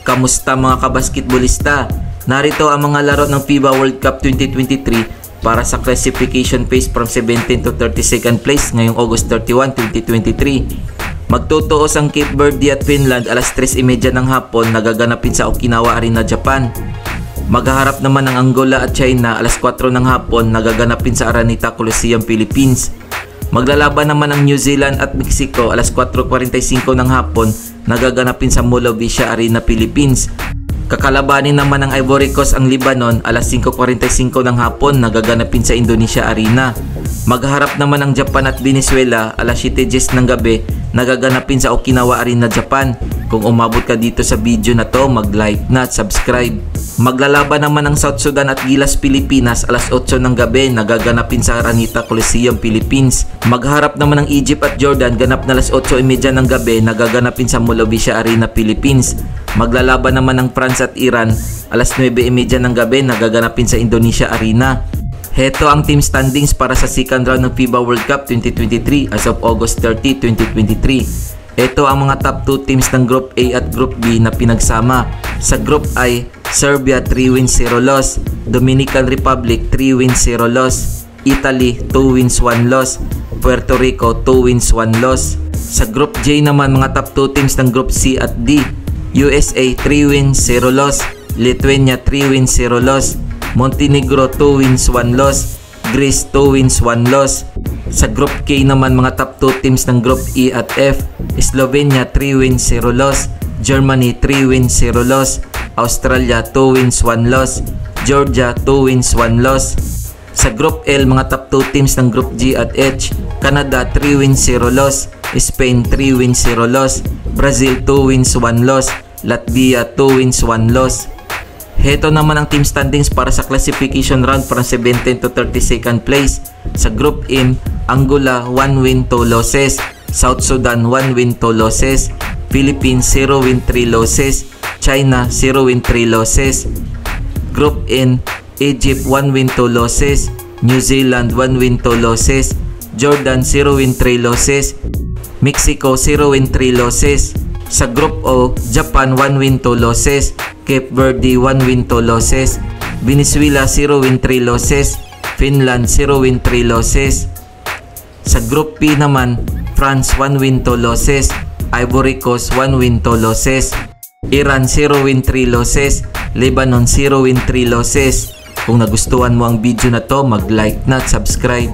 Kamusta mga kabasketbolista? Narito ang mga laro ng FIBA World Cup 2023 para sa classification phase from 17 to 32nd place ngayong August 31, 2023. Magtutuos ang Cape Verde at Finland alas 3:30 ng hapon nagaganapin sa Okinawa Arena, Japan. Maghaharap naman ang Angola at China alas 4 ng hapon nagaganapin sa Araneta Coliseum, Philippines. Maglalaban naman ang New Zealand at Mexico alas 4:45 ng hapon nagaganapin sa Mall of Asia Arena, Philippines. Kakalabanin naman ng Ivory Coast ang Lebanon alas 5:45 ng hapon nagaganapin sa Indonesia Arena. Maghaharap naman ang Japan at Venezuela alas 7:10 ng gabi nagaganapin sa Okinawa Arena, Japan. Kung umabot ka dito sa video na to, mag-like na at subscribe. Maglalaban naman ang South Sudan at Gilas, Pilipinas alas 8 ng gabi nagaganapin sa Araneta Coliseum, Philippines. Magharap naman ang Egypt at Jordan ganap na alas 8:30 ng gabi nagaganapin sa Mall of Asia Arena, Philippines. Maglalaban naman ang France at Iran alas 9:30 ng gabi nagaganapin sa Indonesia Arena. Heto ang team standings para sa second round ng FIBA World Cup 2023 as of August 30, 2023. Ito ang mga top 2 teams ng Group A at Group B na pinagsama. Sa Group I, Serbia 3 wins 0 loss, Dominican Republic 3 wins 0 loss, Italy 2 wins 1 loss, Puerto Rico 2 wins 1 loss. Sa Group J naman mga top 2 teams ng Group C at D, USA 3 wins 0 loss, Lithuania 3 wins 0 loss, Montenegro 2 wins 1 loss, Greece 2 wins 1 loss. Sa Group K naman mga top 2 teams ng Group E at F, Slovenia 3 wins 0 loss, Germany 3 wins 0 loss, Australia 2 wins 1 loss, Georgia 2 wins 1 loss. Sa Group L mga top 2 teams ng Group G at H, Canada 3 wins 0 loss, Spain 3 wins 0 loss, Brazil 2 wins 1 loss, Latvia 2 wins 1 loss. Heto naman ang team standings para sa classification round from 17 to 32nd place. Sa Group M, Angola 1 win 2 losses, South Sudan 1 win 2 losses, Philippines 0 win 3 losses, China 0 win 3 losses. Group N, Egypt 1 win 2 losses, New Zealand 1 win 2 losses, Jordan 0 win 3 losses, Mexico 0 win 3 losses. Sa Group O, Japan 1 win 2 losses, Cape Verde 1 win 2 losses, Venezuela 0 win 3 losses, Finland 0 win 3 losses. Sa Group P naman, France 1 win 2 losses, Ivory Coast 1 win 2 losses, Iran 0 win 3 losses, Lebanon 0 win 3 losses. Kung nagustuhan mo ang video na to, mag-like na at subscribe.